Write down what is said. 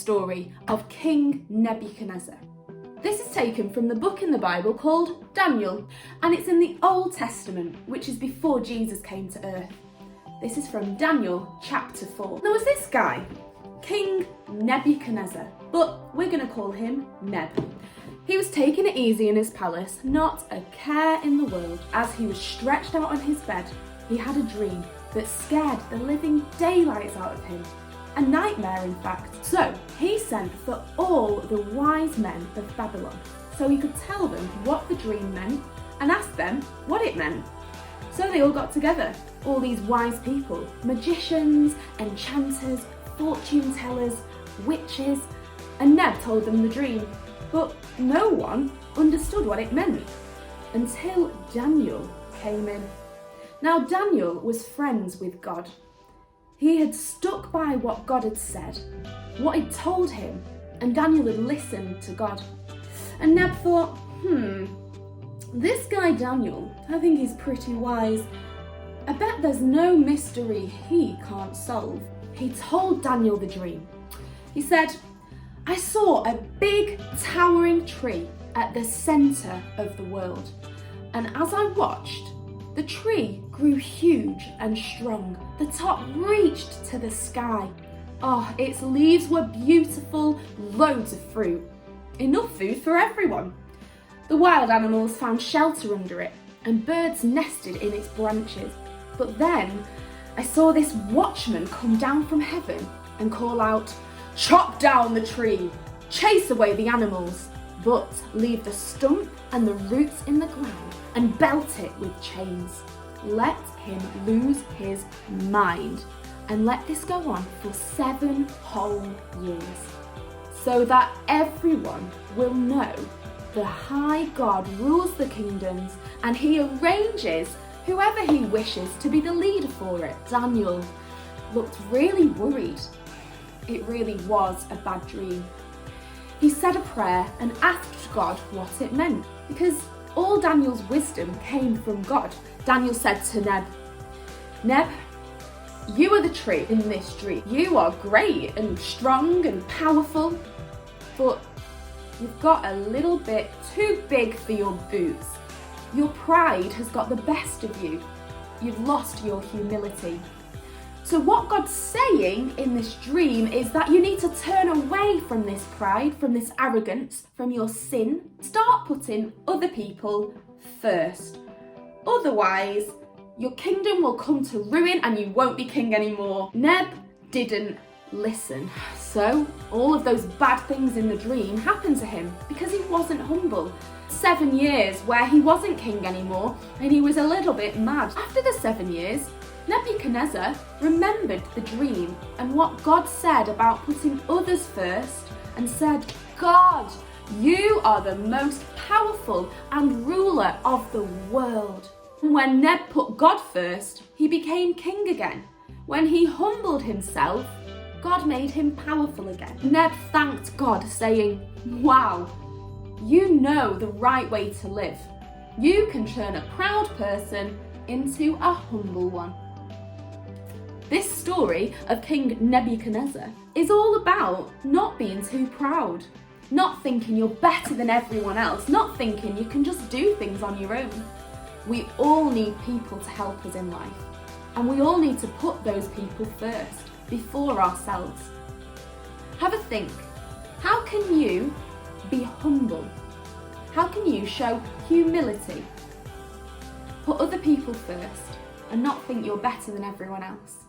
story of King Nebuchadnezzar. This is taken from the book in the Bible called Daniel, and it's in the Old Testament, which is before Jesus came to earth. This is from Daniel chapter 4. There was this guy, King Nebuchadnezzar, but we're going to call him Neb. He was taking it easy in his palace, not a care in the world. As he was stretched out on his bed, he had a dream that scared the living daylights out of him. A nightmare, in fact. So he sent for all the wise men of Babylon so he could tell them what the dream meant and ask them what it meant. So they all got together, all these wise people, magicians, enchanters, fortune tellers, witches, and Neb told them the dream. But no one understood what it meant until Daniel came in. Now Daniel was friends with God. He had stuck by what God had said, what he'd told him, and Daniel had listened to God. And Neb thought, this guy Daniel, I think he's pretty wise. I bet there's no mystery he can't solve. He told Daniel the dream. He said, I saw a big towering tree at the centre of the world, and as I watched, the tree grew huge and strong. The top reached to the sky. Oh, its leaves were beautiful, loads of fruit. Enough food for everyone. The wild animals found shelter under it, and birds nested in its branches. But then I saw this watchman come down from heaven and call out, chop down the tree, chase away the animals, but leave the stump and the roots in the ground and belt it with chains. Let him lose his mind and let this go on for 7 whole years, so that everyone will know the high God rules the kingdoms and he arranges whoever he wishes to be the leader for it. Daniel looked really worried. It really was a bad dream. He said a prayer and asked God what it meant, because all Daniel's wisdom came from God. Daniel said to Neb, Neb, you are the tree in this dream. You are great and strong and powerful, but you've got a little bit too big for your boots. Your pride has got the best of you. You've lost your humility. So what God's saying in this dream is that you need to turn away from this pride, from this arrogance, from your sin. Start putting other people first. Otherwise, your kingdom will come to ruin and you won't be king anymore. Neb didn't listen. So all of those bad things in the dream happened to him because he wasn't humble. 7 years where he wasn't king anymore and he was a little bit mad. After the 7 years, Nebuchadnezzar remembered the dream and what God said about putting others first and said, God, you are the most powerful and ruler of the world. When Neb put God first, he became king again. When he humbled himself, God made him powerful again. Neb thanked God, saying, wow, you know the right way to live. You can turn a proud person into a humble one. This story of King Nebuchadnezzar is all about not being too proud, not thinking you're better than everyone else, not thinking you can just do things on your own. We all need people to help us in life, and we all need to put those people first, before ourselves. Have a think. How can you be humble? How can you show humility? Put other people first and not think you're better than everyone else.